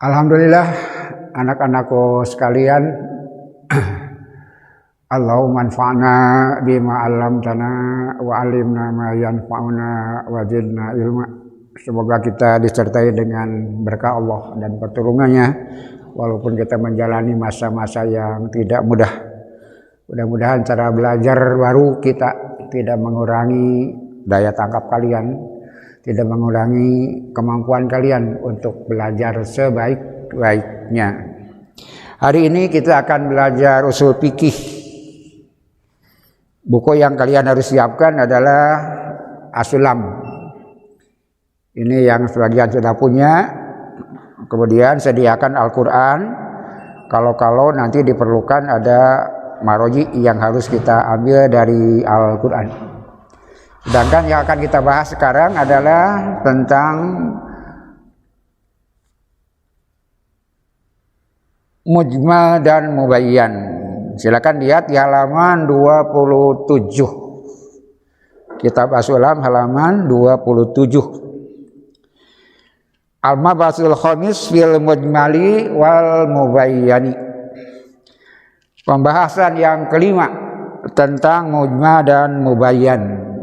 Alhamdulillah anak-anakku sekalian, Allahumma anfa'na bima 'allamtana wa 'allimna ma yanfa'una wa zidna ilma. Semoga kita disertai dengan berkah Allah dan pertolongannya walaupun kita menjalani masa-masa yang tidak mudah. Mudah-mudahan cara belajar baru kita tidak mengurangi daya tangkap kalian, tidak mengurangi kemampuan kalian untuk belajar sebaik-baiknya. Hari ini kita akan belajar usul fikih. Buku yang kalian harus siapkan adalah As-Sulam. Ini yang sebagian sudah punya. Kemudian sediakan Al-Quran. Kalau nanti diperlukan ada maroji yang harus kita ambil dari Al-Quran. Sedangkan yang akan kita bahas sekarang adalah tentang mujmal dan mubayyan. Silakan lihat di halaman 27. Kitab As-Sulam halaman 27. Al-Mabasul Khamis fil mujmali wal mubayyani. Pembahasan yang kelima tentang mujmal dan mubayyan.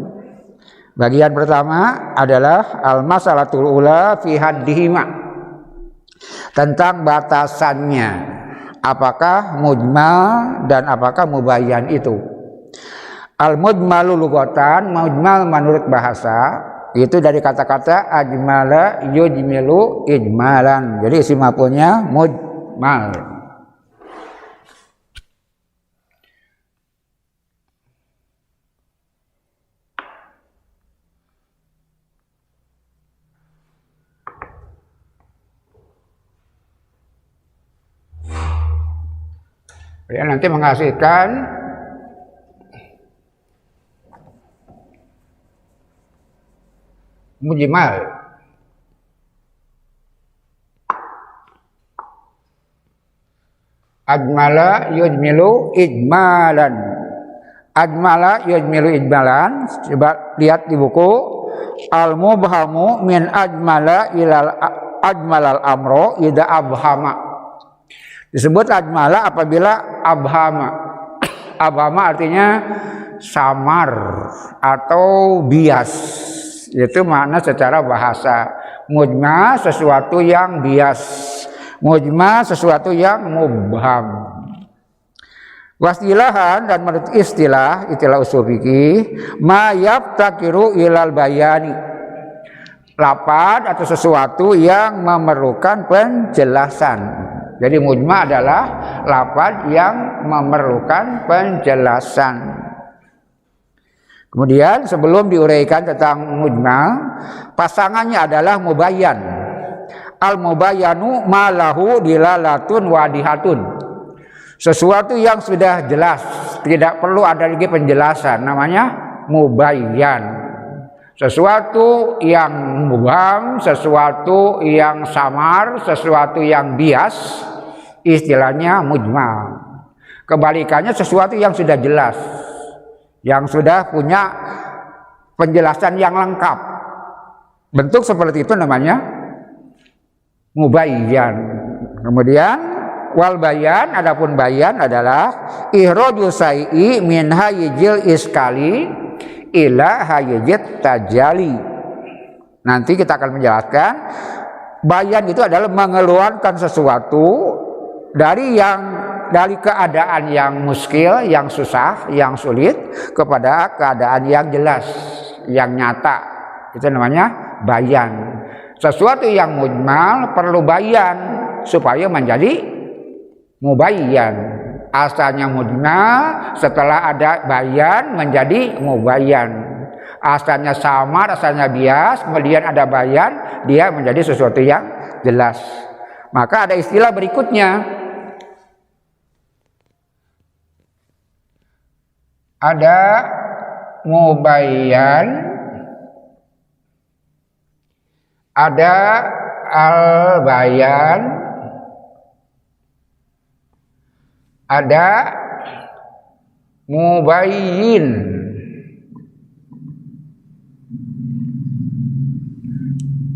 Bagian pertama adalah al-masalatul ula fi haddihima, tentang batasannya, apakah mujmal dan apakah mubayyan itu. Al-mujmalu lughatan, mujmal menurut bahasa itu dari kata-kata ajmala yujmilu ijmalan. Jadi isim maf'ulnya mujmal. Ya, nanti menghasilkan mujmal. Ajmala yujmilu ijmalan. Ajmala yujmilu ijmalan. Coba lihat di buku. Al-mubhamu min ajmala ilal ajmalal amro ida abhama. Disebut ajmala apabila abhama. Abhama artinya samar atau bias. Itu makna secara bahasa. Mujmal sesuatu yang bias. Mujmal sesuatu yang mubham. Wastilahan dan menurut istilah usul fikih, ma yaftakiru ilal bayani. Lafaz atau sesuatu yang memerlukan penjelasan. Jadi mujmal adalah lafaz yang memerlukan penjelasan. Kemudian sebelum diuraikan tentang mujmal, pasangannya adalah mubayyan. Al-mubayyanu ma lahu dilalatun wadihatun. Sesuatu yang sudah jelas, tidak perlu ada lagi penjelasan, namanya mubayyan. Sesuatu yang mubham, sesuatu yang samar, sesuatu yang bias, istilahnya mujmal. Kebalikannya sesuatu yang sudah jelas, yang sudah punya penjelasan yang lengkap. Bentuk seperti itu namanya mubayyan. Kemudian wal bayan, adapun bayan adalah ihraju sai'i min hayyil iskali ila hayyit tajali. Nanti kita akan menjelaskan bayan itu adalah mengeluarkan sesuatu dari keadaan yang muskil, yang susah, yang sulit kepada keadaan yang jelas, yang nyata. Itu namanya bayan. Sesuatu yang mujmal perlu bayan supaya menjadi mubayyan. Asalnya mujmal, setelah ada bayan menjadi mubayyan. Asalnya samar, asalnya bias, kemudian ada bayan, dia menjadi sesuatu yang jelas. Maka ada istilah berikutnya. Ada mubayyan, ada al-bayan, ada mubayyin.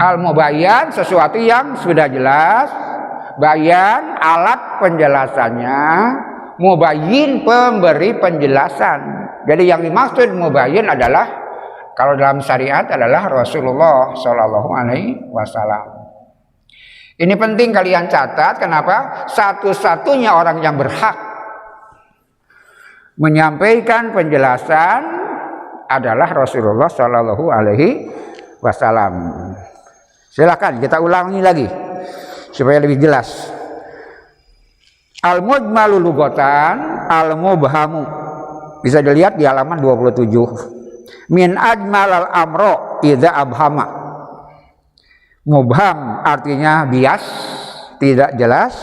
Al-mubayyan sesuatu yang sudah jelas, bayan alat penjelasannya, mubayyin pemberi penjelasan. Jadi yang dimaksud mubayyin adalah kalau dalam syariat adalah Rasulullah Shallallahu Alaihi Wasallam. Ini penting kalian catat. Kenapa? Satu-satunya orang yang berhak menyampaikan penjelasan adalah Rasulullah Shallallahu Alaihi Wasallam. Silakan kita ulangi lagi supaya lebih jelas. Al-mujmalu lugatan, al-mubhamu. Bisa dilihat di halaman 27. Min ajmalal amro idza abhama. Mubham artinya bias, tidak jelas.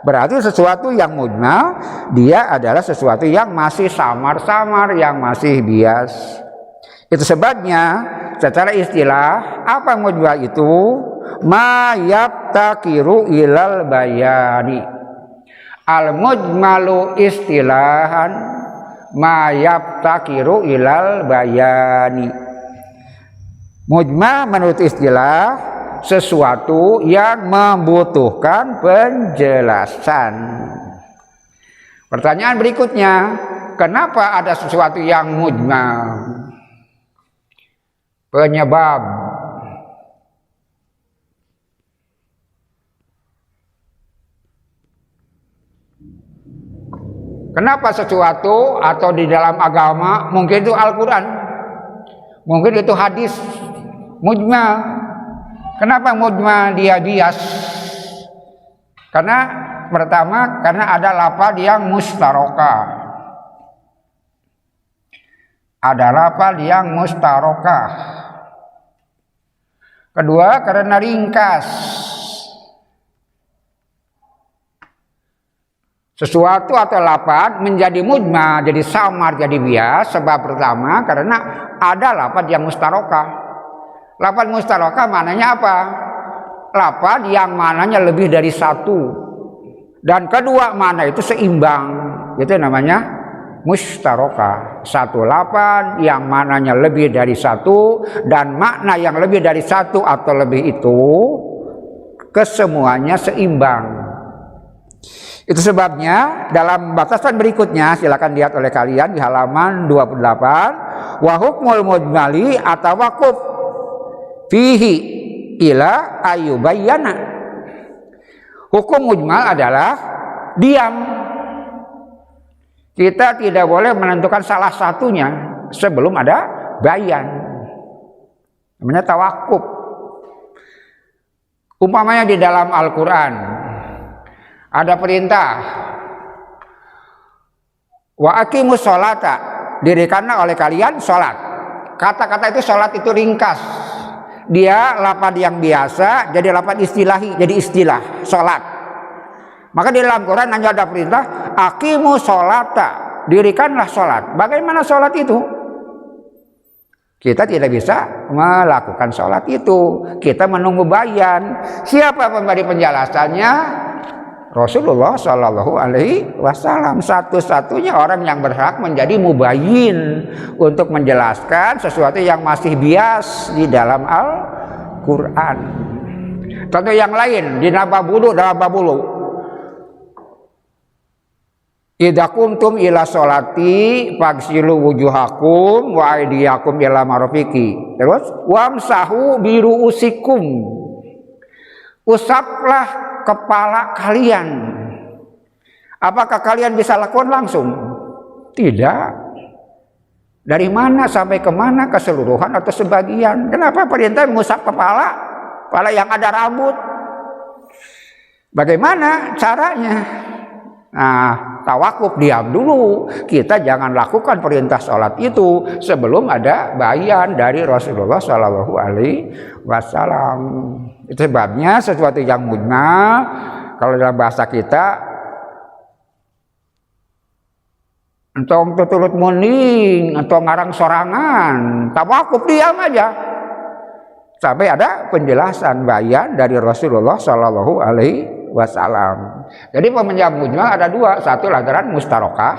Berarti sesuatu yang mujmal, dia adalah sesuatu yang masih samar-samar, yang masih bias. Itu sebabnya secara istilah apa mujmal itu? Ma yabtakiru ilal bayani. Al-mujmalu istilahan ma yabtakiru ilal bayani. Mujmal menurut istilah sesuatu yang membutuhkan penjelasan. Pertanyaan berikutnya, kenapa ada sesuatu yang mujmal? Penyebab. Kenapa sesuatu atau di dalam agama, mungkin itu Al-Quran, mungkin itu hadis, mujmal. Kenapa mujmal dia bias? Karena pertama, karena ada lafaz yang mustarokah. Ada lafaz yang mustarokah. Kedua, karena ringkas. Sesuatu atau lafaz menjadi mujmal, jadi samar, jadi bias. Sebab pertama, karena ada lafaz yang mustarokah. Lafaz mustarokah maknanya apa? Lafaz yang maknanya lebih dari satu. Dan kedua makna itu seimbang. Itu namanya mustarokah. Satu lafaz yang maknanya lebih dari satu dan makna yang lebih dari satu atau lebih itu kesemuanya seimbang. Itu sebabnya dalam batasan berikutnya silakan lihat oleh kalian di halaman 28, wa hukmul mujmali atawaquf fihi ila ayubayyana. Hukum mujmal adalah diam. Kita tidak boleh menentukan salah satunya sebelum ada bayan. Namanya tawakuf. Umpamanya di dalam Al-Quran ada perintah wa aqimus sholata, dirikanlah oleh kalian sholat. Kata-kata itu sholat itu ringkas. Dia lafaz yang biasa jadi lafaz istilahi, jadi istilah sholat. Maka di dalam Quran hanya ada perintah aqimu sholata, dirikanlah sholat. Bagaimana sholat itu? Kita tidak bisa melakukan sholat itu. Kita menunggu bayan. Siapa pemberi penjelasannya? Rasulullah Shallallahu Alaihi Wasallam. Satu-satunya orang yang berhak menjadi mubayyin untuk menjelaskan sesuatu yang masih bias di dalam Al-Quran. Contoh yang lain di Nababulu, dalam Babulu. Idza qumtum ila sholati faghsilu wujuhakum wa aydiyakum ila marafiqi. Terus wamsahu biruusikum. Usaplah kepala kalian. Apakah kalian bisa lakukan langsung? Tidak. Dari mana sampai kemana? Keseluruhan atau sebagian? Kenapa perintah mengusap kepala? Kepala yang ada rambut. Bagaimana caranya? Nah, tawakuf, diam dulu. Kita jangan lakukan perintah sholat itu sebelum ada bayan dari Rasulullah Shallallahu Alaihi Wasallam. Itu sebabnya sesuatu yang mujmal, kalau dalam bahasa kita, entong tuturut muning, entong ngarang sorangan, tawakuf diam aja sampai ada penjelasan bayan dari Rasulullah Shallallahu Alaihi Wasallam. Jadi pemenjam mujmal ada dua, satu lantaran mustarokah,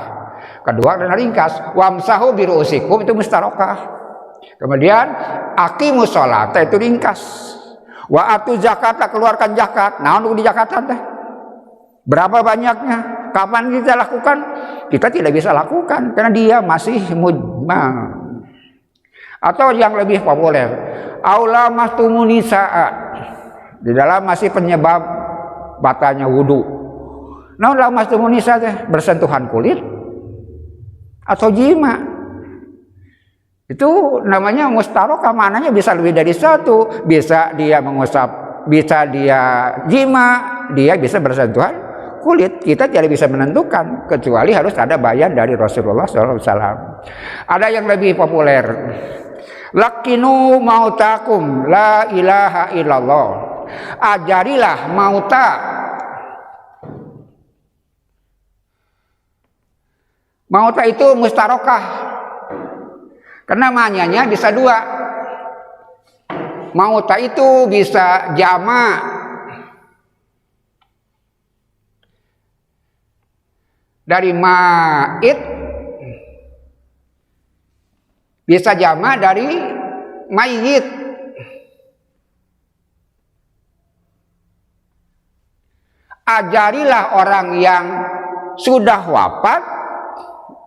kedua karena ringkas. Wamsahu biruusikum itu mustarokah. Kemudian aqimus sholata itu ringkas. Wa atu zakata, keluarkan zakat. Nah, untuk di zakatan teh Berapa banyaknya? Kapan kita lakukan? Kita tidak bisa lakukan karena dia masih mujmal. Atau yang lebih populer, aula mastumunisa'a, di dalam masih penyebab batalnya wudu. Nah, aula mastumunisa bersentuhan kulit atau jima. Itu namanya mustarokah, maknanya bisa lebih dari satu. Bisa dia mengusap, bisa dia jima, dia bisa bersentuhan kulit. Kita tidak bisa menentukan kecuali harus ada bayan dari Rasulullah SAW. Ada yang lebih populer, lakinu mautakum la ilaha illallah, ajarilah mauta. Mauta itu mustarokah karena maknanya bisa dua. Mauta itu bisa jama' dari ma'id, bisa jama' dari mayyit. Ajarilah orang yang sudah wafat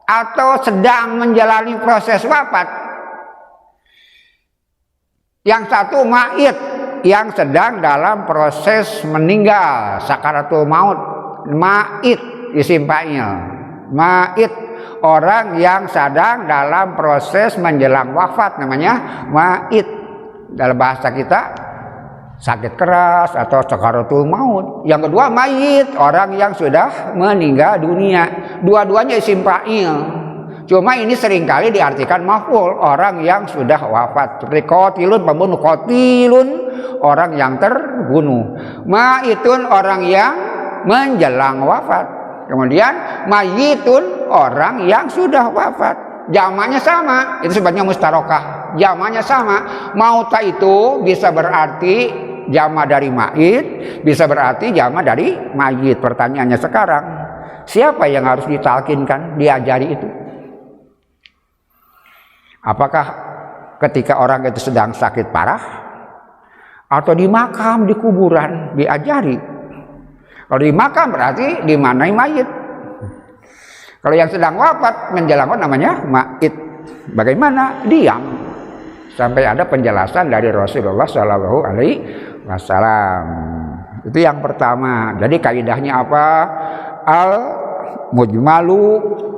atau sedang menjalani proses wafat. Yang satu ma'id, yang sedang dalam proses meninggal, sakaratul maut. Ma'id isim fa'il. Ma'id, orang yang sedang dalam proses menjelang wafat, namanya ma'id. Dalam bahasa kita sakit keras atau sakaratul maut. Yang kedua mayit, orang yang sudah meninggal dunia. Dua-duanya isim fa'il. Cuma ini seringkali diartikan maf'ul, orang yang sudah wafat. Seperti qatilun, pembunuh. Qatilun, orang yang terbunuh. Mayitun, orang yang menjelang wafat. Kemudian mayitun, orang yang sudah wafat. Jamaknya sama, itu sebabnya mustarokah. Jamaknya sama. Mauta itu bisa berarti jama dari ma'id, bisa berarti jama dari mayit. Pertanyaannya sekarang, siapa yang harus ditalkinkan, diajari itu? Apakah ketika orang itu sedang sakit parah, atau di makam, di kuburan diajari? Kalau di makam berarti dimanai mayit. Kalau yang sedang wafat menjelang namanya ma'id. Bagaimana? Diam sampai ada penjelasan dari Rasulullah SAW. Itu yang pertama. Jadi kaidahnya apa? Al mujmalu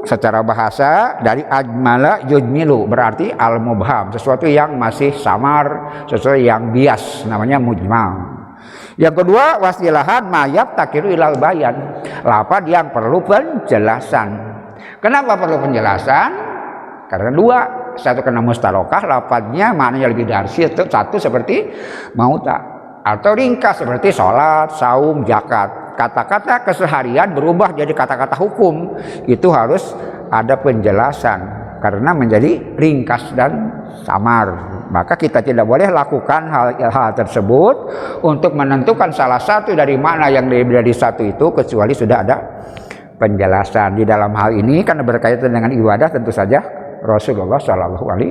secara bahasa dari ajmala yujmilu, berarti al mubham, sesuatu yang masih samar, sesuatu yang bias, namanya mujmal. Yang kedua, wasilahan mayat takiru ilal bayan, lafaz yang perlu penjelasan. Kenapa perlu penjelasan? Karena dua, satu karena mustarokah, lafaznya maknanya lebih dari satu, seperti mauta, atau ringkas seperti sholat, saum, zakat. Kata-kata keseharian berubah jadi kata-kata hukum, itu harus ada penjelasan karena menjadi ringkas dan samar. Maka kita tidak boleh lakukan hal tersebut untuk menentukan salah satu dari makna yang lebih dari satu itu kecuali sudah ada penjelasan. Di dalam hal ini karena berkaitan dengan ibadah tentu saja Rasulullah SAW.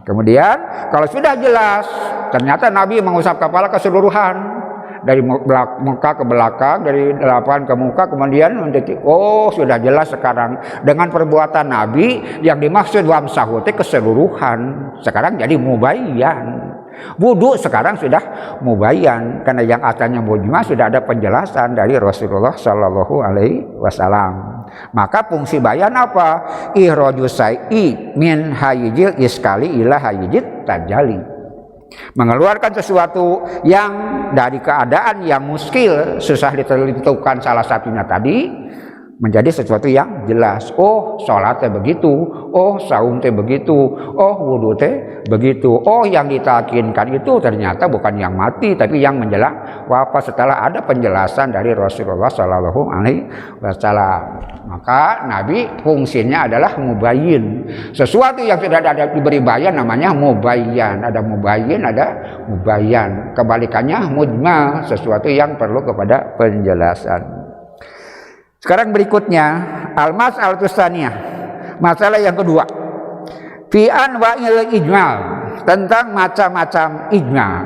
Kemudian kalau sudah jelas ternyata Nabi mengusap kepala keseluruhan, dari muka ke belakang, dari depan ke muka, kemudian mendetik, oh sudah jelas sekarang dengan perbuatan Nabi yang dimaksud wamsahu keseluruhan, sekarang jadi mubayyan. Wudu sekarang sudah mubayyan karena yang asalnya mujma sudah ada penjelasan dari Rasulullah SAW. Maka fungsi bayan apa? Ihrajus syai'i min hayyizil iskali ila hayyizit tajali. Mengeluarkan sesuatu yang dari keadaan yang muskil, susah ditentukan salah satunya tadi, menjadi sesuatu yang jelas. Oh sholat teh begitu, oh saum teh begitu, oh wudu teh begitu. Oh yang ditakinkan itu ternyata bukan yang mati tapi yang menjelang wafat setelah ada penjelasan dari Rasulullah SAW. Maka Nabi fungsinya adalah mubayyin. Sesuatu yang sudah ada diberi bayan namanya mubayyan. Ada mubayyin, ada mubayyan. Kebalikannya mujmal, sesuatu yang perlu kepada penjelasan. Sekarang berikutnya al-mas'alatus tsaniyah, masalah yang kedua, fi anwa'il ijmal, tentang macam-macam ijmal.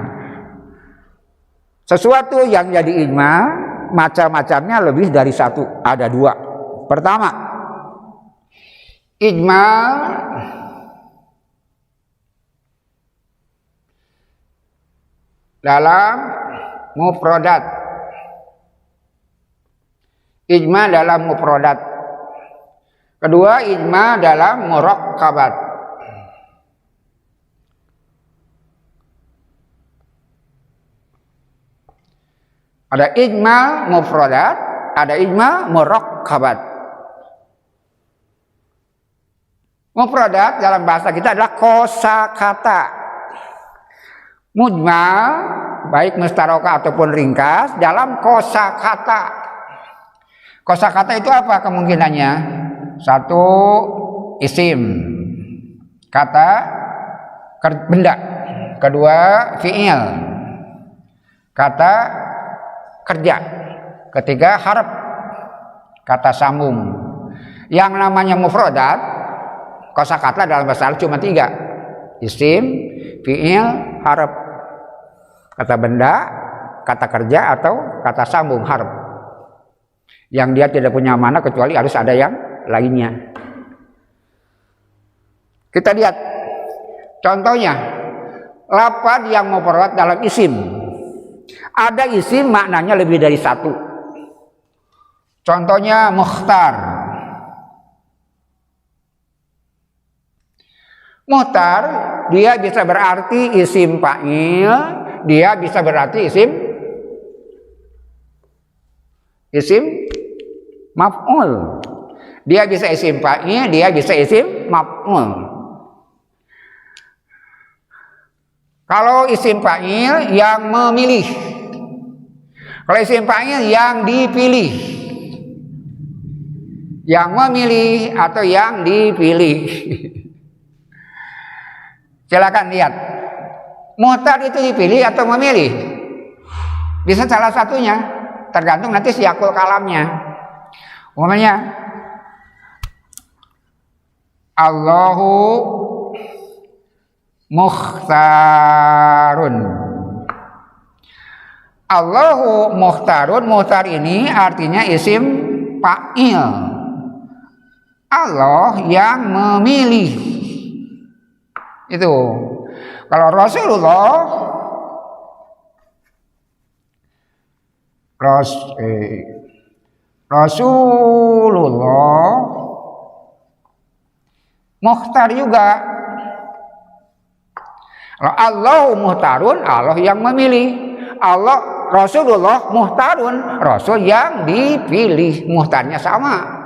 Sesuatu yang jadi ijmal macam-macamnya lebih dari satu, ada dua. Pertama, ijmal dalam mufradat. Ijma dalam mufradat. Kedua, ijma dalam murakkabat. Ada ijma mufradat, ada ijma murakkabat. Mufradat dalam bahasa kita adalah kosakata. Mujmal baik mustarokah ataupun ringkas dalam kosakata. Kosakata itu apa kemungkinannya? Satu, isim, kata, benda. Kedua, fi'il, kata, kerja. Ketiga, harf, kata sambung. Yang namanya mufradat, kosakata dalam bahasa Arab cuma 3. Isim, fi'il, harf. Kata benda, kata kerja, atau kata sambung, harf. Yang dia tidak punya mana kecuali harus ada yang lainnya. Kita lihat contohnya, lafaz yang mufrad dalam isim. Ada isim maknanya lebih dari satu. Contohnya mukhtar. Mukhtar dia bisa berarti isim fa'il, dia bisa berarti isim maf'ul. Dia bisa isim fa'il, dia bisa isim maf'ul. Kalau isim fa'il yang memilih. Kalau isim fa'il yang dipilih. Yang memilih atau yang dipilih. Silakan lihat. Mukhtar itu dipilih atau memilih? Bisa salah satunya, tergantung nanti siyakul kalamnya. Umpamanya Allahu mukhtarun. Allahu mukhtarun, mukhtar ini artinya isim fa'il. Allah yang memilih. Itu. Kalau Rasulullah mukhtar juga. Kalau Allah muhtarun, Allah yang memilih. Allah Rasulullah muhtarun, Rasul yang dipilih. Muhtarnya sama.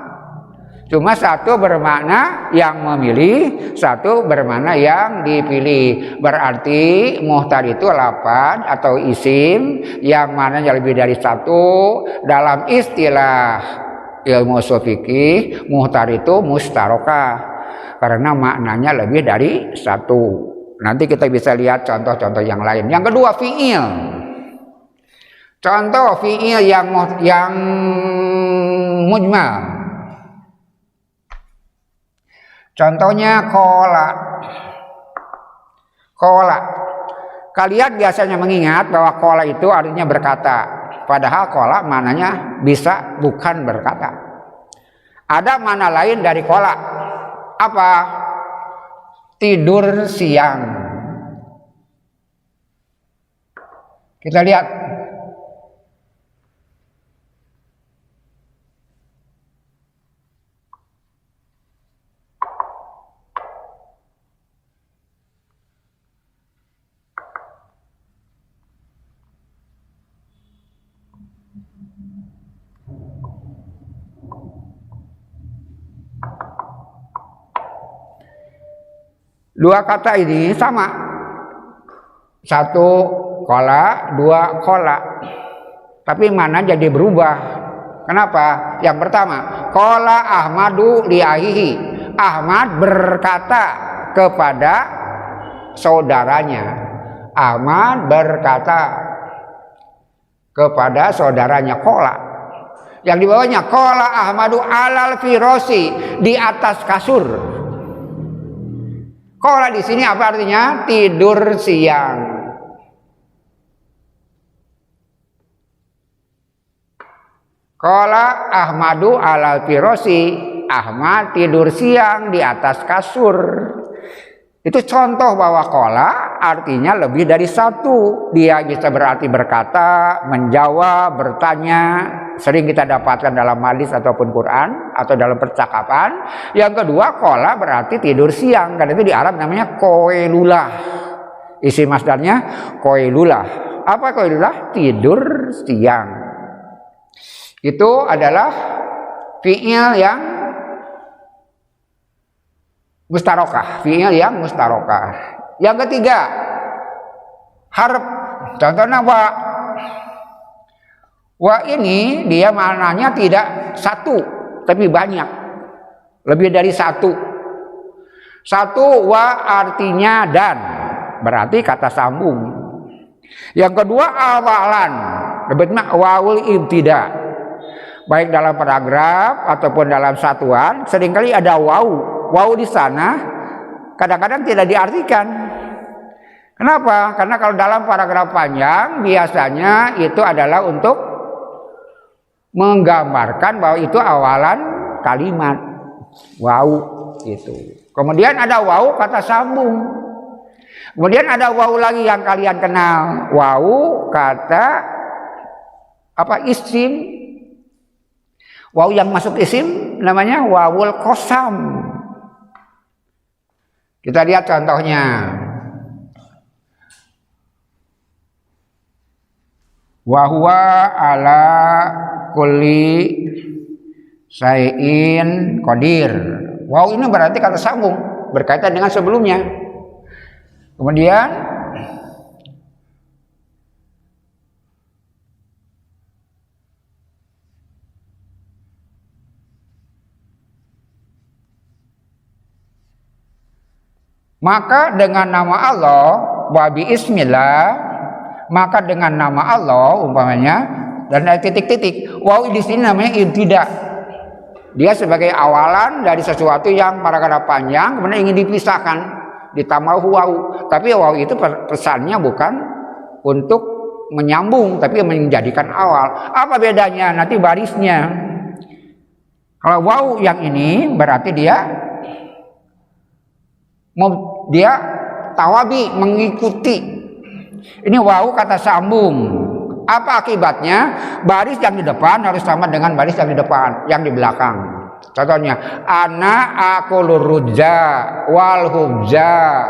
Cuma satu bermakna yang memilih, satu bermakna yang dipilih. Berarti muhtar itu lafaz atau isim yang mananya lebih dari satu. Dalam istilah ilmu ushul fikih, muhtar itu mustarokah karena maknanya lebih dari satu. Nanti kita bisa lihat contoh-contoh yang lain. Yang kedua, fi'il. Contoh fi'il yang mujmal. Contohnya kola. Kola. Kalian biasanya mengingat bahwa kola itu artinya berkata. Padahal kola maknanya bisa bukan berkata. Ada makna lain dari kola. Apa? Tidur siang. Kita lihat. Dua kata ini sama. Satu kola, dua kola. Tapi mana jadi berubah. Kenapa? Yang pertama, kola Ahmadu li ahihi. Ahmad berkata kepada saudaranya. Ahmad berkata kepada saudaranya, kola. Yang di bawahnya, kola Ahmadu alal firosi, di atas kasur. Kola di sini apa artinya? Tidur siang. Qala Ahmadu alal firosi, Ahmad tidur siang di atas kasur. Itu contoh bahwa qala artinya lebih dari satu. Dia bisa berarti berkata, menjawab, bertanya. Sering kita dapatkan dalam hadis ataupun Quran atau dalam percakapan. Yang kedua, qala berarti tidur siang. Karena itu di Arab namanya qoilulah. Isi masdarnya qoilulah. Apa qoilulah? Tidur siang. Itu adalah fi'il yang mustarokah, fi'il yang mustarokah. Yang ketiga, harf. Contohnya wa. Wa ini dia maknanya tidak satu, tapi banyak. Lebih dari satu. Satu, wa artinya dan, berarti kata sambung. Yang kedua, awalan, sebutnya wawul ibtida. Baik dalam paragraf ataupun dalam satuan, seringkali ada waw. Waw di sana kadang-kadang tidak diartikan. Kenapa? Karena kalau dalam paragraf panjang biasanya itu adalah untuk menggambarkan bahwa itu awalan kalimat. Waw itu. Kemudian ada waw kata sambung. Kemudian ada waw lagi yang kalian kenal. Waw kata apa? Isim. Waw yang masuk isim namanya wawul qasam. Kita lihat contohnya. Wa huwa ala kulli syai'in qadir. Waw ini berarti kata sambung, berkaitan dengan sebelumnya. Kemudian maka dengan nama Allah, wa bi ismillah, maka dengan nama Allah umpamanya, dan ada titik-titik. Waw di sini namanya ibtida. Dia sebagai awalan dari sesuatu yang paragraf panjang kemudian ingin dipisahkan, ditambah waw. Tapi waw itu pesannya bukan untuk menyambung, tapi menjadikan awal. Apa bedanya? Nanti barisnya. Kalau waw yang ini berarti dia tawabi, mengikuti. Ini waw kata sambung. Apa akibatnya? Baris yang di depan harus sama dengan baris yang di depan, yang di belakang. Contohnya, ana akulur rujza wal hubza.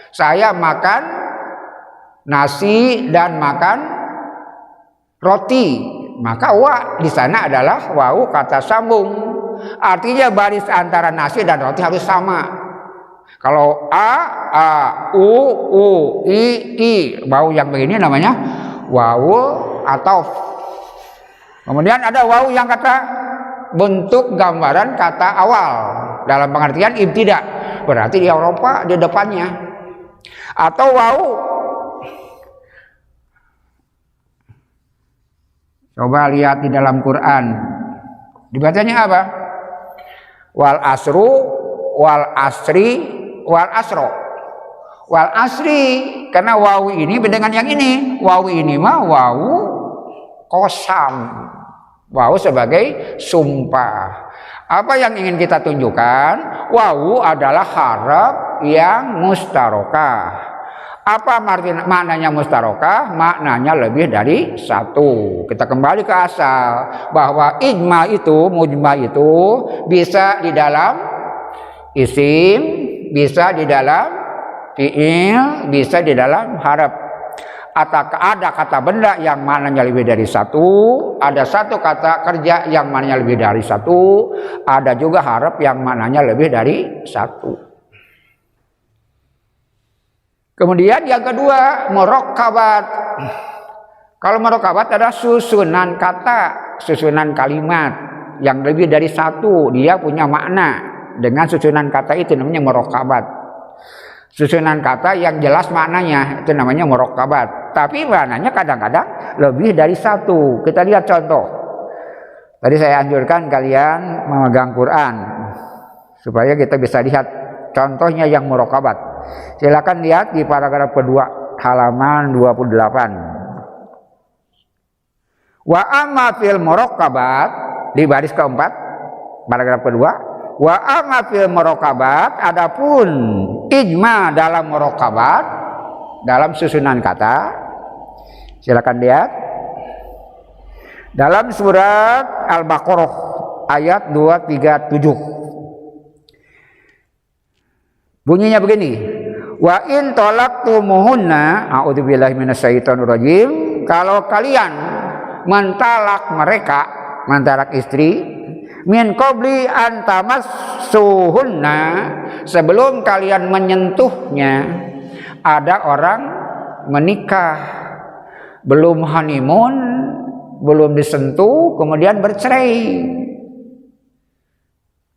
Saya makan nasi dan makan roti. Maka wa di sana adalah waw kata sambung. Artinya baris antara nasi dan roti harus sama. Kalau a, u, i, waw yang begini namanya waw atau. Kemudian ada waw yang kata bentuk gambaran kata awal dalam pengertian ibtida, berarti di Eropa di depannya. Atau waw, coba lihat di dalam Quran, dibacanya apa? Wal asru, wal asri, wal asro, wal asri, karena waw ini beda dengan yang ini. Waw ini mah waw qasam, waw sebagai sumpah. Apa yang ingin kita tunjukkan? Waw adalah haraf yang mustarokah. Apa maknanya mustarokah? Maknanya lebih dari satu. Kita kembali ke asal bahwa ijma itu, mujma itu bisa di dalam isim, bisa di dalam fi'il, bisa di dalam haraf. Atau ada kata benda yang maknanya lebih dari satu, ada satu kata kerja yang maknanya lebih dari satu, ada juga haraf yang maknanya lebih dari satu. Kemudian yang kedua, murokkabat. Kalau murokkabat adalah susunan kata, susunan kalimat yang lebih dari satu, dia punya makna. Dengan susunan kata itu namanya murokkabat. Susunan kata yang jelas maknanya itu namanya murokkabat. Tapi maknanya kadang-kadang lebih dari satu. Kita lihat contoh. Tadi saya anjurkan kalian memegang Quran supaya kita bisa lihat contohnya yang murokkabat. Silakan lihat di paragraf kedua halaman 28. Wa amma fil murakabat di baris keempat paragraf kedua, wa amma fil murakabat adapun ijma dalam murakabat dalam susunan kata, silakan lihat dalam surat Al-Baqarah ayat 237. Bunyinya begini, wa in talaqtumuhunna a'udzubillahi minasyaitonir rajim, kalau kalian mentalak mereka, mentalak istri, min qabli an tamassuhunna, sebelum kalian menyentuhnya. Ada orang menikah belum honeymoon, belum disentuh, kemudian bercerai.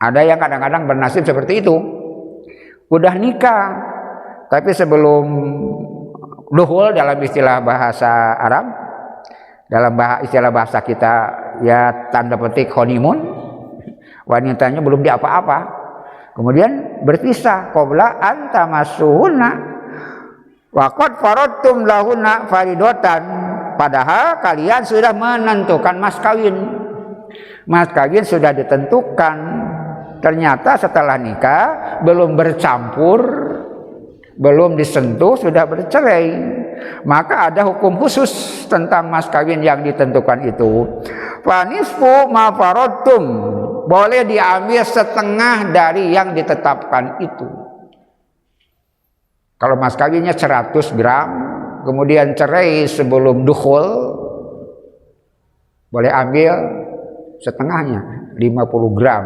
Ada yang kadang-kadang bernasib seperti itu. Udah nikah, tapi sebelum duhul dalam istilah bahasa Arab, dalam istilah bahasa kita ya tanda petik honeymoon, wanitanya belum diapa-apa, kemudian berpisah. Qabla an tamassuhunna wa qad faradtum lahunna faridotan, padahal kalian sudah menentukan mas kawin. Mas kawin sudah ditentukan, ternyata setelah nikah belum bercampur, belum disentuh sudah bercerai. Maka ada hukum khusus tentang mas kawin yang ditentukan itu. Fanisfu ma faradtum, boleh diambil setengah dari yang ditetapkan itu. Kalau mas kawinnya 100 gram, kemudian cerai sebelum dukhul, boleh ambil setengahnya, 50 gram.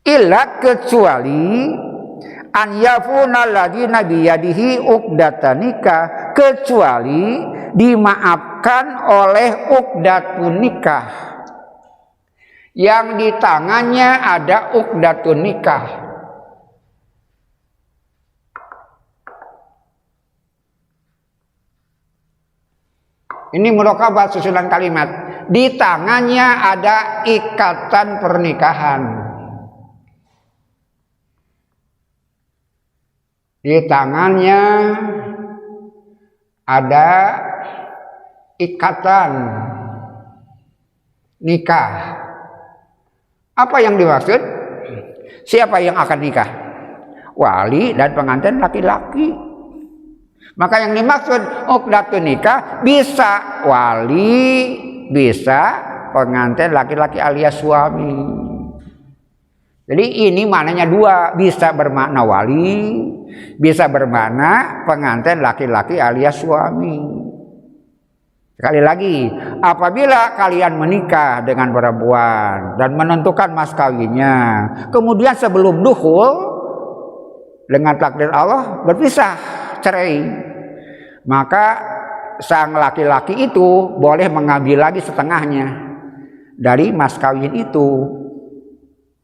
Illa kecuali an yafuna ladina biyadihi uqdatan nikah, kecuali dimaafkan oleh uqdatun nikah, yang di tangannya ada uqdatun nikah. Ini murakabat susunan kalimat. Di tangannya ada ikatan pernikahan. Di tangannya ada ikatan nikah. Apa yang dimaksud? Siapa yang akan nikah? Wali dan pengantin laki-laki. Maka yang dimaksud uqdatun nikah bisa wali, bisa pengantin laki-laki alias suami. Jadi ini maknanya dua, bisa bermakna wali, bisa bermakna pengantin laki-laki alias suami. Sekali lagi, apabila kalian menikah dengan perempuan dan menentukan mas kawinnya, kemudian sebelum dukhul dengan takdir Allah berpisah, cerai, maka sang laki-laki itu boleh mengambil lagi setengahnya dari mas kawin itu,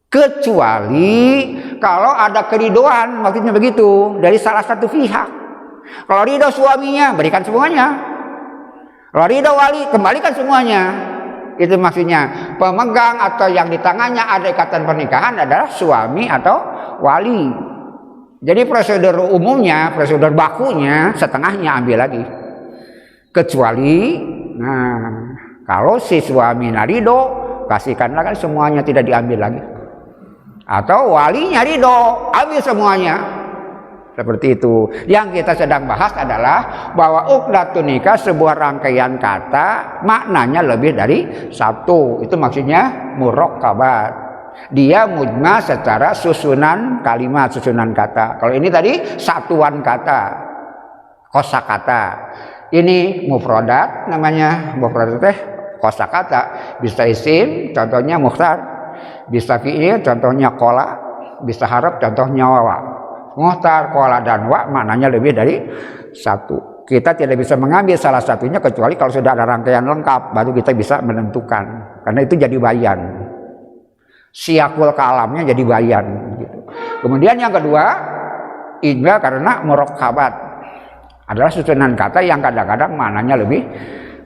kecuali kalau ada keridoan, maksudnya begitu, dari salah satu pihak. Kalau ridho suaminya, berikan semuanya. Kalau ridho wali, kembalikan semuanya. Itu maksudnya. Pemegang atau yang di tangannya ada ikatan pernikahan adalah suami atau wali. Jadi prosedur umumnya, prosedur bakunya setengahnya ambil lagi. Kecuali, kalau si suami ridho, kasihkanlah kan semuanya, tidak diambil lagi. Atau walinya ridho, ambil semuanya. Seperti itu. Yang kita sedang bahas adalah bahwa uqdatun nikah sebuah rangkaian kata, maknanya lebih dari satu. Itu maksudnya murakabat. Dia mujma secara susunan kalimat, susunan kata. Kalau ini tadi satuan kata, kosakata. Ini mufradat, namanya mufradat teh kosakata. Bisa isim, contohnya mukhtar. Bisa fi'il, contohnya kola. Bisa harap, contohnya wawa. Mukhtar, kola, dan wa maknanya lebih dari satu. Kita tidak bisa mengambil salah satunya kecuali kalau sudah ada rangkaian lengkap, baru kita bisa menentukan. Karena itu jadi bayan. Siakul kalamnya jadi bayan. Gitu. Kemudian yang kedua, ijma karena murakabat. Adalah susunan kata yang kadang-kadang maknanya lebih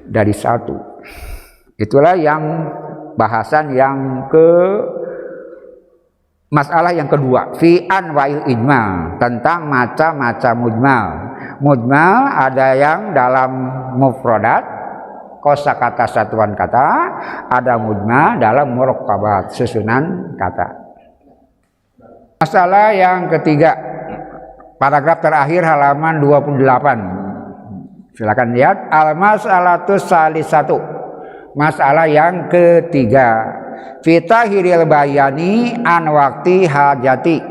dari satu. Itulah yang bahasan yang masalah yang kedua, fi anwa'il ijmal, tentang macam-macam mujmal. Mujmal ada yang dalam mufradat, kosakata satuan kata, ada mujmal dalam murakabat susunan kata. Masalah yang ketiga, paragraf terakhir halaman 28. Silakan lihat al-mas'alatus salisatu. Masalah yang ketiga, fitahiril bayani an waqti hajati.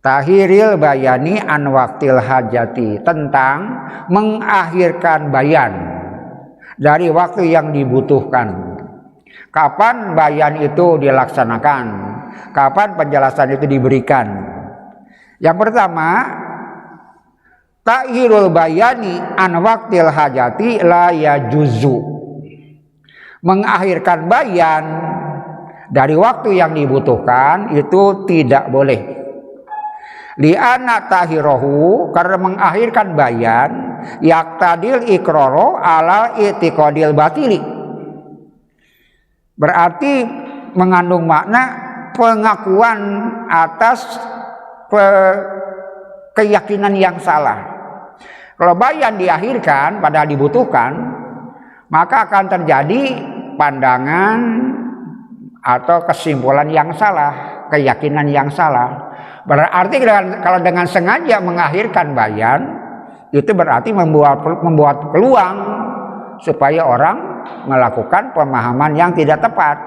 Tahiril bayani an waqtil hajati, tentang mengakhirkan bayan dari waktu yang dibutuhkan. Kapan bayan itu dilaksanakan? Kapan penjelasan itu diberikan? Yang pertama, tahirul bayani an waqtil hajati la yajuzu. Mengakhirkan bayan dari waktu yang dibutuhkan itu tidak boleh. Li'anna tahirahu, karena mengakhirkan bayan yaktadil ikroro ala i'tiqadil batili, berarti mengandung makna pengakuan atas keyakinan yang salah. Kalau bayan diakhirkan padahal dibutuhkan, maka akan terjadi pandangan atau kesimpulan yang salah, keyakinan yang salah. Berarti kalau dengan sengaja mengakhirkan bayan, itu berarti membuat peluang supaya orang melakukan pemahaman yang tidak tepat.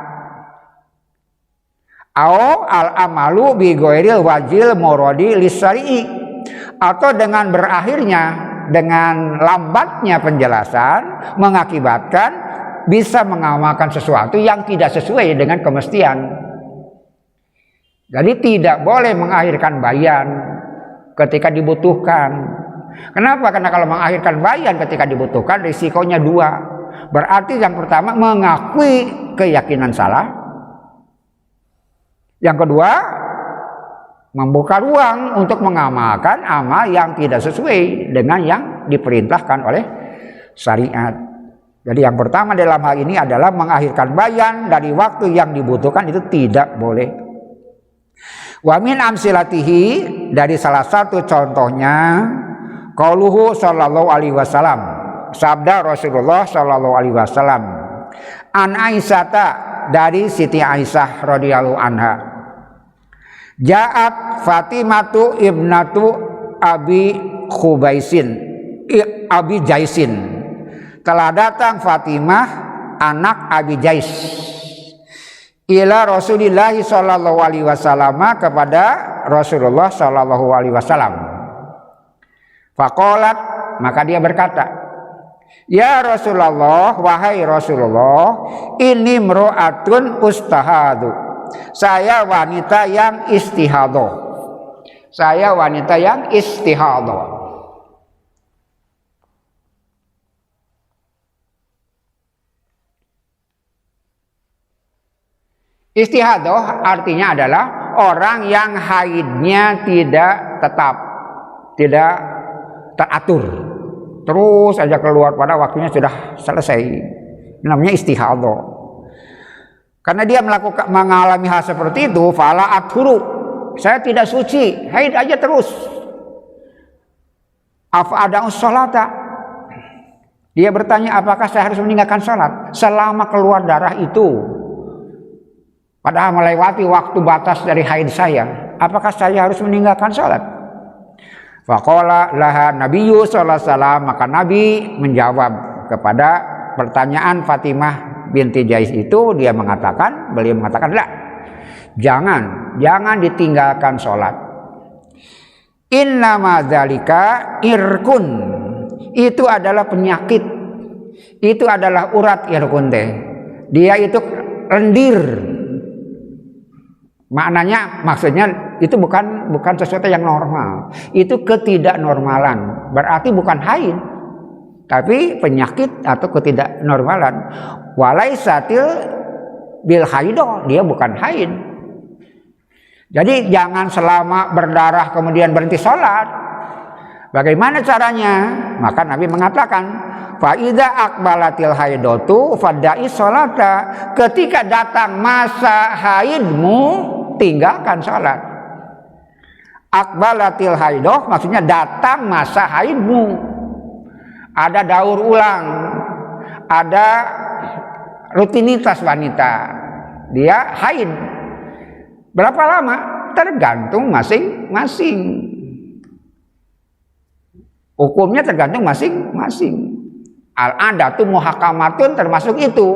Au al-amalu bi ghairil wajil muradi lisari'i, atau dengan berakhirnya, dengan lambatnya penjelasan mengakibatkan bisa mengamalkan sesuatu yang tidak sesuai dengan kemestian. Jadi tidak boleh mengakhirkan bayan ketika dibutuhkan. Kenapa? Karena kalau mengakhirkan bayan ketika dibutuhkan risikonya dua. Berarti yang pertama mengakui keyakinan salah. Yang kedua membuka ruang untuk mengamalkan amal yang tidak sesuai dengan yang diperintahkan oleh syariat. Jadi yang pertama dalam hal ini adalah mengakhirkan bayan dari waktu yang dibutuhkan itu tidak boleh. Wa min amsilatihi, dari salah satu contohnya, qauluhu sallallahu alaihi wasallam, sabda Rasulullah sallallahu alaihi wasallam, an Aisyata, dari Siti Aisyah radhiyallahu anha, ja'at Fatimatu ibnatu Abi Jaisin, telah datang Fatimah anak Abi Jais, ila Rasulillah sallallahu alaihi wasallam, kepada Rasulullah sallallahu alaihi wasallam. Faqalat, maka dia berkata, ya Rasulullah, wahai Rasulullah, ini mro'atun ustahadu, saya wanita yang istihadah. Saya wanita yang istihadah. Istihadah artinya adalah orang yang haidnya tidak tetap, tidak teratur, terus saja keluar pada waktunya sudah selesai. Namanya istihadah. Karena dia mengalami hal seperti itu, fala athuru, saya tidak suci, haid aja terus. Afa'ada'us sholata, dia bertanya, apakah saya harus meninggalkan sholat selama keluar darah itu? Padahal melewati waktu batas dari haid saya, apakah saya harus meninggalkan sholat? Faqala laha nabiyyu sallallahu alaihi wasallam, maka Nabi menjawab kepada pertanyaan Fatimah binti Jais itu, beliau mengatakan, lah, jangan ditinggalkan sholat. Innama dzalika irkun, itu adalah penyakit, itu adalah urat irkun teh. Dia itu lendir. Maknanya, maksudnya itu bukan sesuatu yang normal. Itu ketidaknormalan. Berarti bukan haid, tapi penyakit atau ketidaknormalan. Walaisatil bil haidah, dia bukan haid. Jadi jangan selama berdarah kemudian berhenti sholat. Bagaimana caranya? Maka Nabi mengatakan, fa idza aqbalatil haidatu fada'i sholata, ketika datang masa haidmu tinggalkan sholat. Aqbalatil haidah maksudnya datang masa haidmu, ada daur ulang, ada rutinitas wanita, dia haid. Berapa lama? Tergantung masing-masing. Hukumnya tergantung masing-masing. Al-adatu muhakamatun termasuk itu.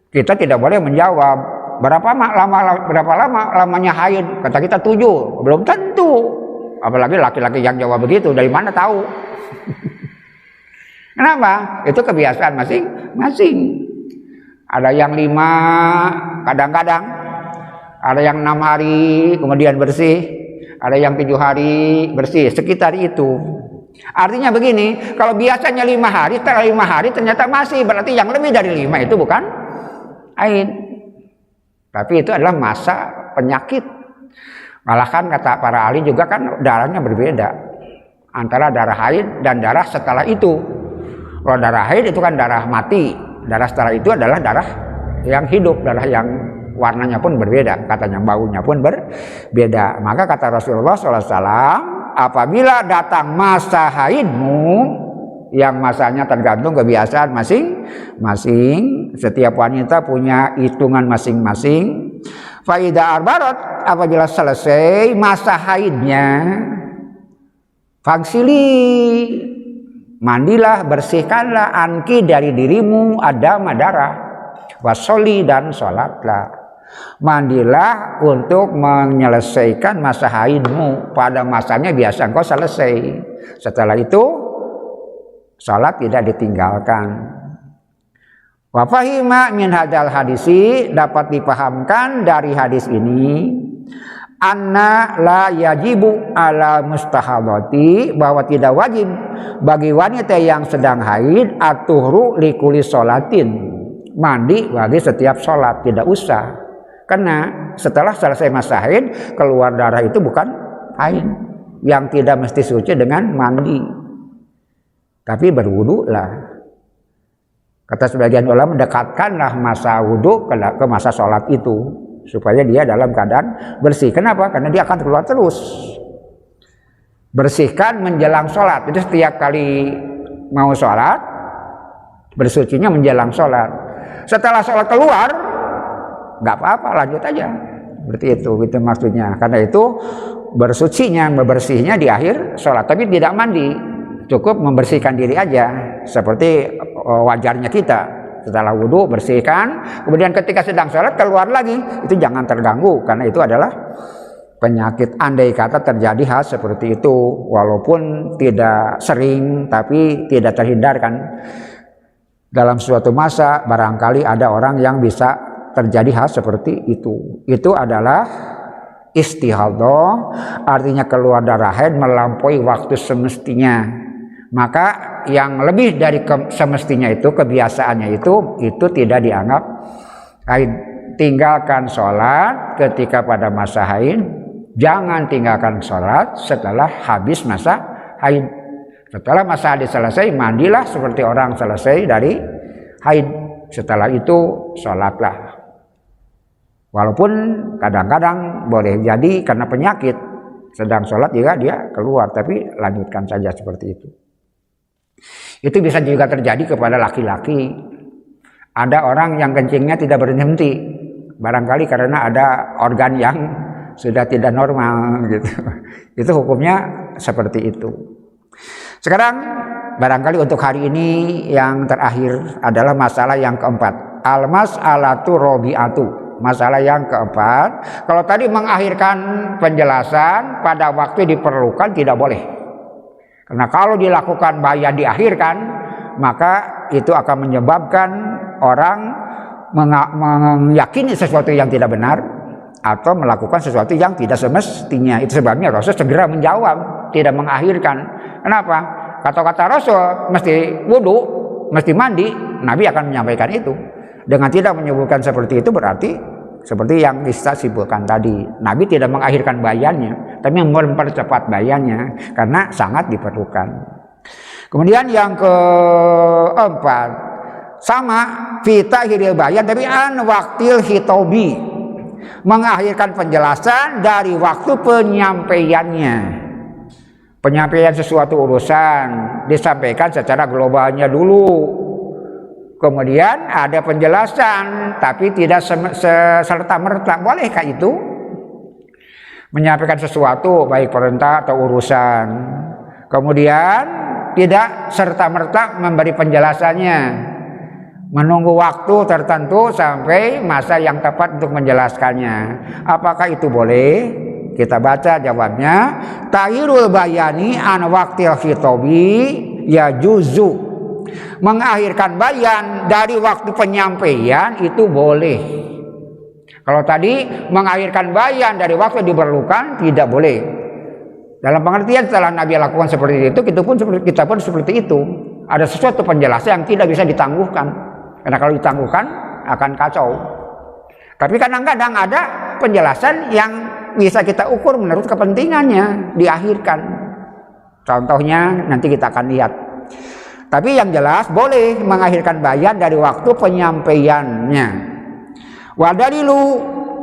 Kita tidak boleh menjawab berapa lama lamanya haid. Kata kita 7, belum tentu. Apalagi laki-laki yang jawab begitu, dari mana tahu? Kenapa? Itu kebiasaan masing-masing. Ada yang 5 kadang-kadang, ada yang 6 hari kemudian bersih, ada yang 7 hari bersih, sekitar itu. Artinya begini, kalau biasanya 5 hari, setelah 5 hari ternyata masih, berarti yang lebih dari 5 itu bukan haid. Tapi itu adalah masa penyakit. Malah kan kata para ahli juga kan darahnya berbeda antara darah haid dan darah setelah itu. Kalau darah haid itu kan darah mati, darah setelah itu adalah darah yang hidup, darah yang warnanya pun berbeda, katanya baunya pun berbeda. Maka kata Rasulullah SAW, apabila datang masa haidmu, yang masanya tergantung kebiasaan masing-masing, setiap wanita punya hitungan masing-masing. Faida arbarat, apabila selesai masa haidnya, fagsili, mandilah, bersihkanlah, anki dari dirimu adama darah, wasoli dan sholatlah. Mandilah untuk menyelesaikan masa haidmu, pada masanya biasa engkau selesai. Setelah itu salat tidak ditinggalkan. Wa fahima min hadzal hadisi, dapat dipahamkan dari hadis ini, anna la yajibu ala mustahadati, bahwa tidak wajib bagi wanita yang sedang haid atuhru likuli sholatin, mandi bagi setiap sholat, tidak usah. Karena setelah selesai masa haid, keluar darah itu bukan haid, yang tidak mesti suci dengan mandi, tapi berwudu lah. Kata sebagian ulama, dekatkanlah masa wudu ke masa sholat itu, supaya dia dalam keadaan bersih. Kenapa? Karena dia akan keluar terus. Bersihkan menjelang sholat. Itu setiap kali mau sholat, bersucinya menjelang sholat. Setelah sholat keluar, nggak apa-apa, lanjut aja. Berarti itu maksudnya. Karena itu bersucinya, bersihnya di akhir sholat, tapi tidak mandi. Cukup membersihkan diri aja, seperti wajarnya kita. Setelah wudhu bersihkan, kemudian ketika sedang sholat keluar lagi, itu jangan terganggu, karena itu adalah penyakit. Andai kata terjadi hal seperti itu, walaupun tidak sering, tapi tidak terhindarkan. Dalam suatu masa barangkali ada orang yang bisa terjadi hal seperti itu. Itu adalah istihadhah, artinya keluar darah haid melampaui waktu semestinya. Maka yang lebih dari semestinya itu, kebiasaannya itu tidak dianggap haid. Tinggalkan sholat ketika pada masa haid, jangan tinggalkan sholat setelah habis masa haid. Setelah masa haid selesai, mandilah seperti orang selesai dari haid. Setelah itu sholatlah. Walaupun kadang-kadang boleh jadi karena penyakit sedang sholat juga dia keluar, tapi lanjutkan saja seperti itu. Itu bisa juga terjadi kepada laki-laki. Ada orang yang kencingnya tidak berhenti, barangkali karena ada organ yang sudah tidak normal gitu. Itu hukumnya seperti itu. Sekarang barangkali untuk hari ini yang terakhir adalah masalah yang keempat, al-mas'alatu rabi'atu. Masalah yang keempat, kalau tadi mengakhirkan penjelasan pada waktu diperlukan tidak boleh. Karena kalau dilakukan bayan diakhirkan, maka itu akan menyebabkan orang meyakini sesuatu yang tidak benar atau melakukan sesuatu yang tidak semestinya. Itu sebabnya Rasul segera menjawab, tidak mengakhirkan. Kenapa? Kata-kata Rasul mesti wudu, mesti mandi, Nabi akan menyampaikan itu. Dengan tidak menyebutkan seperti itu berarti seperti yang kita simpulkan tadi, Nabi tidak mengakhirkan bayannya, tapi mempercepat bayannya karena sangat diperlukan. Kemudian yang keempat, sama fitahiril bayan tapi an waktil hitobi, mengakhirkan penjelasan dari waktu penyampaiannya. Penyampaian sesuatu urusan disampaikan secara globalnya dulu, Kemudian ada penjelasan, tapi tidak serta-merta. Bolehkah itu? Menyampaikan sesuatu, baik perintah atau urusan. Kemudian tidak serta-merta memberi penjelasannya. Menunggu waktu tertentu sampai masa yang tepat untuk menjelaskannya. Apakah itu boleh? Kita baca jawabnya. Tahirul bayani an waqtil khitobi ya juzu. Mengakhirkan bayan dari waktu penyampaian itu boleh. Kalau tadi mengakhirkan bayan dari waktu diperlukan tidak boleh. Dalam pengertian setelah Nabi lakukan seperti itu, kita pun seperti itu. Ada sesuatu penjelasan yang tidak bisa ditangguhkan. Karena kalau ditangguhkan akan kacau. Tapi kadang-kadang ada penjelasan yang bisa kita ukur menurut kepentingannya, diakhirkan. Contohnya nanti kita akan lihat. Tapi yang jelas boleh mengakhirkan bayan dari waktu penyampaiannya. Wa dalilu,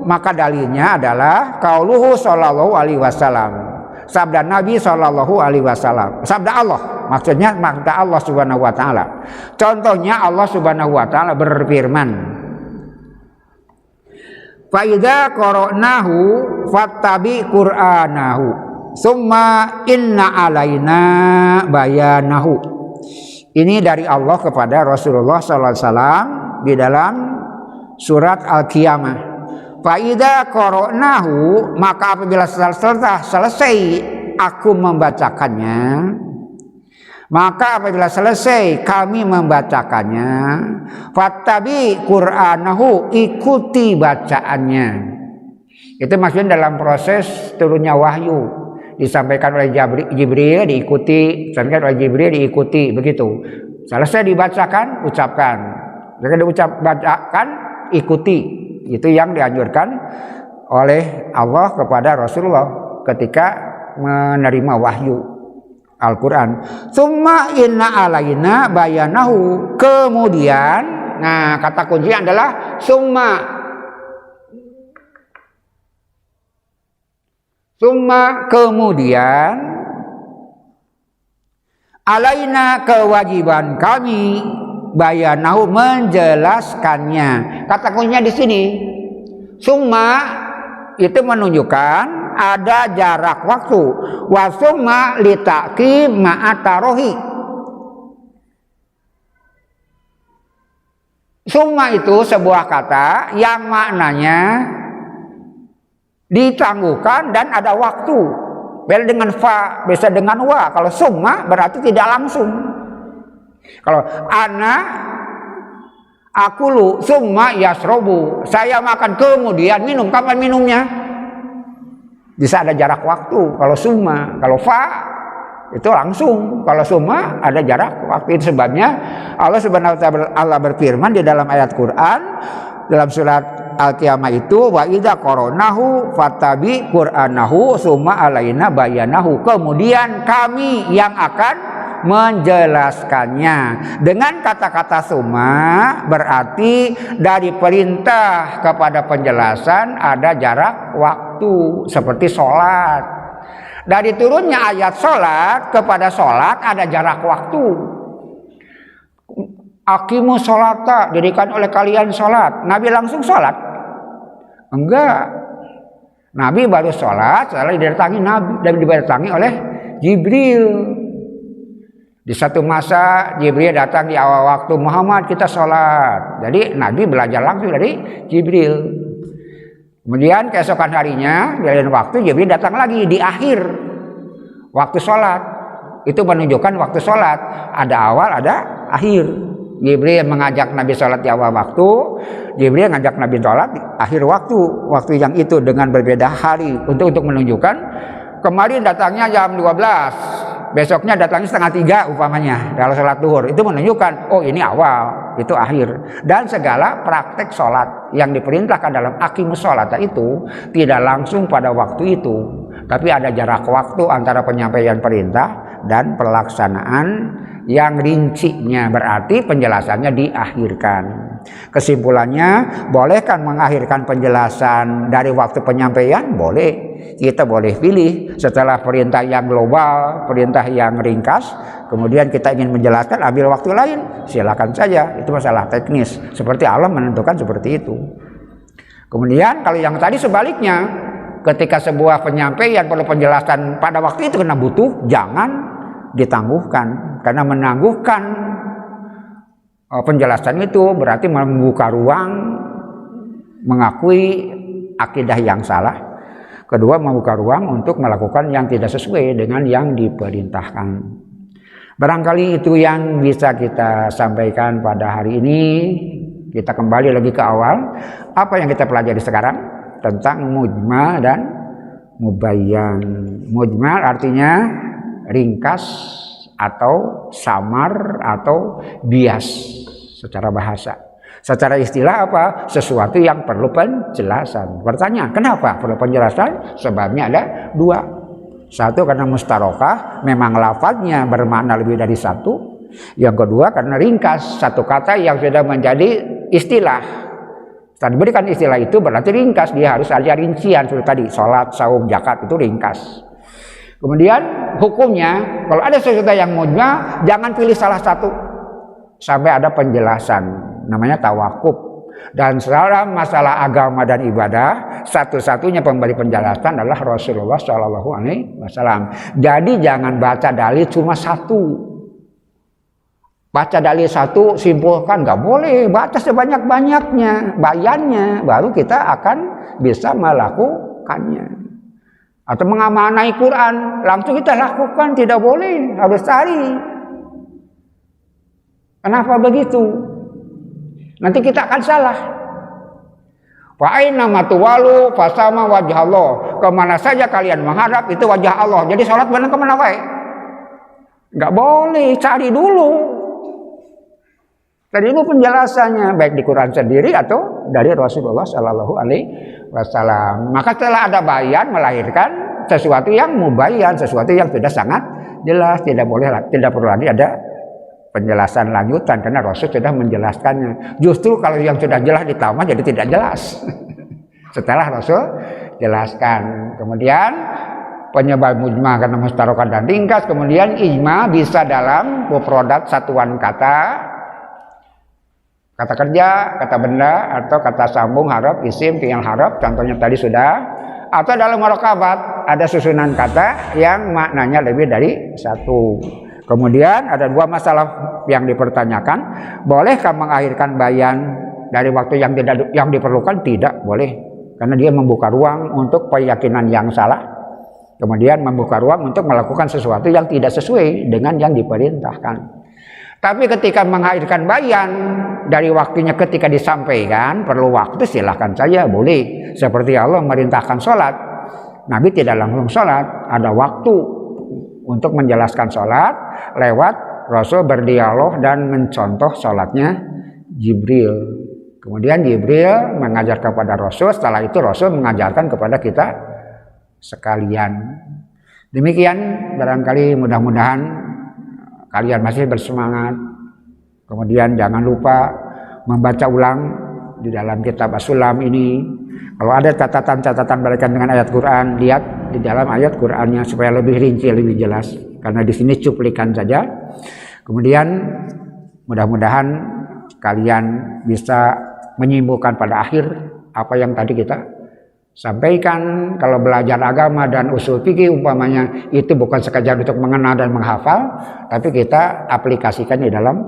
maka dalilnya adalah qauluhu sallallahu alaihi wasallam. Sabda Nabi sallallahu alaihi wasallam. Sabda Allah, maksudnya sabda Allah Subhanahu wa taala. Contohnya Allah Subhanahu wa taala berfirman, fa idza qara'nahu fattabi qur'anahu summa inna alaina bayanahu. Ini dari Allah kepada Rasulullah SAW di dalam surat Al-Qiyamah. Fa'idha qara'nahu, maka apabila selesai aku membacakannya, maka apabila selesai kami membacakannya, fattabi qur'anahu, ikuti bacaannya. Itu maksudnya dalam proses turunnya wahyu. Disampaikan oleh Jibril diikuti, disampaikan oleh Jibril diikuti, begitu. Selesai dibacakan, ucapkan. Ketika bacakan, ikuti. Itu yang dianjurkan oleh Allah kepada Rasulullah ketika menerima wahyu Al-Quran. Summa inna alaina bayanahu. Kemudian, nah kata kuncinya adalah summa. Summa kemudian alaina kewajiban kami bayanahu menjelaskannya. Kata kuncinya di sini. Summa itu menunjukkan ada jarak waktu. Wa summa litaqi ma'atarohi. Summa itu sebuah kata yang maknanya ditangguhkan dan ada waktu. Beda dengan fa, bisa dengan wa. Kalau summa berarti tidak langsung. Kalau ana akulu summa yasrobu, saya makan kemudian minum. Kapan minumnya? Bisa ada jarak waktu. Kalau summa, kalau fa itu langsung. Kalau summa ada jarak waktu. Itu sebabnya Allah Subhanahu wa taala berfirman di dalam ayat Quran dalam surat Al-Qiyamah itu, wa idza qara'nahu fattabi qur'anahu summa alaina bayanahu. Kemudian kami yang akan menjelaskannya. Dengan kata-kata summa berarti dari perintah kepada penjelasan ada jarak waktu, seperti sholat. Dari turunnya ayat sholat kepada sholat ada jarak waktu. Aqimus sholata, dirikan oleh kalian sholat. Nabi langsung sholat? Enggak. Nabi baru sholat setelah didatangi Nabi dan didatangi oleh Jibril. Di satu masa Jibril datang di awal waktu, Muhammad kita sholat. Jadi Nabi belajar langsung dari Jibril. Kemudian keesokan harinya di lain waktu Jibril datang lagi di akhir waktu sholat. Itu menunjukkan waktu sholat ada awal ada akhir. Jibril mengajak Nabi sholat di awal waktu, Jibril mengajak Nabi sholat di akhir waktu yang itu dengan berbeda hari untuk menunjukkan kemarin datangnya jam 12, besoknya datangnya setengah 3 umpamanya dalam sholat duhur. Itu menunjukkan oh ini awal, itu akhir. Dan segala praktek sholat yang diperintahkan dalam aqimus sholat itu tidak langsung pada waktu itu, tapi ada jarak waktu antara penyampaian perintah dan pelaksanaan yang rincinya, berarti penjelasannya diakhirkan. Kesimpulannya, bolehkan mengakhirkan penjelasan dari waktu penyampaian? Boleh. Kita boleh pilih setelah perintah yang global, perintah yang ringkas, kemudian kita ingin menjelaskan ambil waktu lain, silakan saja. Itu masalah teknis. Seperti Allah menentukan seperti itu. Kemudian kalau yang tadi sebaliknya, ketika sebuah penyampaian perlu penjelasan pada waktu itu karena butuh, jangan ditangguhkan. Karena menangguhkan penjelasan itu berarti membuka ruang mengakui akidah yang salah. Kedua, membuka ruang untuk melakukan yang tidak sesuai dengan yang diperintahkan. Barangkali itu yang bisa kita sampaikan pada hari ini. Kita kembali lagi ke awal. Apa yang kita pelajari sekarang? Tentang mujmal dan mubayyan. Mujmal artinya ringkas atau samar atau bias secara bahasa. Secara istilah apa? Sesuatu yang perlu penjelasan. Pertanyaan, kenapa perlu penjelasan? Sebabnya ada dua. Satu, karena mustarokah, memang lafadznya bermakna lebih dari satu. Yang kedua, karena ringkas, satu kata yang sudah menjadi istilah. Setelah diberikan istilah itu berarti ringkas, dia harus ada rincian. Seperti tadi, sholat, saum, zakat itu ringkas. Kemudian hukumnya, kalau ada sesuatu yang mujmal, jangan pilih salah satu sampai ada penjelasan. Namanya tawakuf. Dan dalam masalah agama dan ibadah, satu-satunya pemberi penjelasan adalah Rasulullah Shallallahu Alaihi Wasallam. Jadi jangan baca dalil cuma satu. Baca dalil satu, simpulkan, nggak boleh. Baca sebanyak-banyaknya, bayannya, baru kita akan bisa melakukannya. Atau mengamanai Quran, langsung kita lakukan, tidak boleh, harus cari. Kenapa begitu? Nanti kita akan salah. Fa aina matuwalu fasama wajah Allah. Kemana saja kalian menghadap itu wajah Allah. Jadi sholat benar kemana wae? Nggak boleh, cari dulu. Tadi itu penjelasannya baik di Quran sendiri atau dari Rasulullah Shallallahu Alaihi Wasallam. Maka setelah ada bayan melahirkan sesuatu yang mubayyan, sesuatu yang sudah sangat jelas, tidak perlu lagi ada penjelasan lanjutan karena Rasul sudah menjelaskannya. Justru kalau yang sudah jelas ditambah jadi tidak jelas. Setelah Rasul jelaskan. Kemudian penyebab mujmal karena mustarokan dan ringkas. Kemudian ijma bisa dalam mufradat satuan kata kerja, kata benda, atau kata sambung haraf, isim, fi'il haraf. Contohnya tadi sudah. Atau dalam murakabat ada susunan kata yang maknanya lebih dari satu. Kemudian ada dua masalah yang dipertanyakan. Bolehkah mengakhirkan bayan dari waktu yang diperlukan? Tidak boleh. Karena dia membuka ruang untuk keyakinan yang salah. Kemudian membuka ruang untuk melakukan sesuatu yang tidak sesuai dengan yang diperintahkan. Tapi ketika mengakhirkan bayan dari waktunya ketika disampaikan, perlu waktu, silahkan saja, boleh. Seperti Allah merintahkan sholat. Nabi tidak langsung sholat, ada waktu untuk menjelaskan sholat lewat Rasul berdialog dan mencontoh sholatnya Jibril. Kemudian Jibril mengajar kepada Rasul, setelah itu Rasul mengajarkan kepada kita sekalian. Demikian, barangkali mudah-mudahan kalian masih bersemangat. Kemudian jangan lupa membaca ulang di dalam kitab As-Sulam ini. Kalau ada catatan-catatan berkaitan dengan ayat Quran, lihat di dalam ayat Qurannya supaya lebih rinci, lebih jelas. Karena di sini cuplikan saja. Kemudian mudah-mudahan kalian bisa menyimpulkan pada akhir apa yang tadi kita sampaikan. Kalau belajar agama dan usul fikih umpamanya itu bukan sekadar untuk mengenal dan menghafal, tapi kita aplikasikan di dalam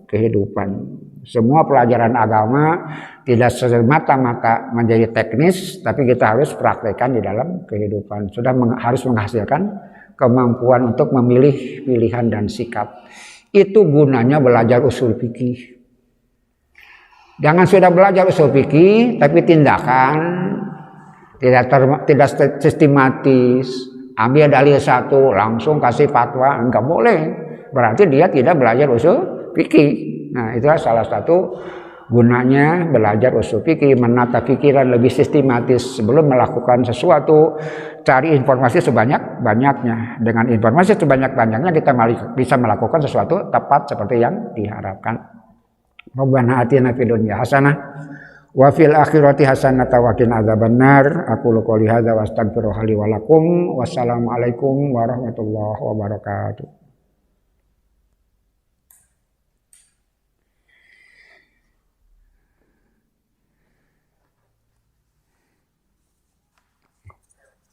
kehidupan. Semua pelajaran agama tidak semata-mata menjadi teknis, tapi kita harus praktekkan di dalam kehidupan. Sudah harus menghasilkan kemampuan untuk memilih pilihan dan sikap. Itu gunanya belajar usul fikih. Jangan sudah belajar usul fikih, tapi tindakan tidak sistematis. Ambil dalil satu, langsung kasih fatwa, enggak boleh. Berarti dia tidak belajar usul fikih. Nah, itulah salah satu Gunanya belajar usul fikih, menata pikiran lebih sistematis sebelum melakukan sesuatu. Cari informasi sebanyak-banyaknya. Dengan informasi sebanyak-banyaknya kita bisa melakukan sesuatu tepat seperti yang diharapkan. Rabbana atina fid dunya hasanah wa fil akhirati hasanatan wa qina adzabannar. Aku qouli hadza wa astaghfirullaha li wa lakum. Wassalamualaikum warahmatullahi wabarakatuh.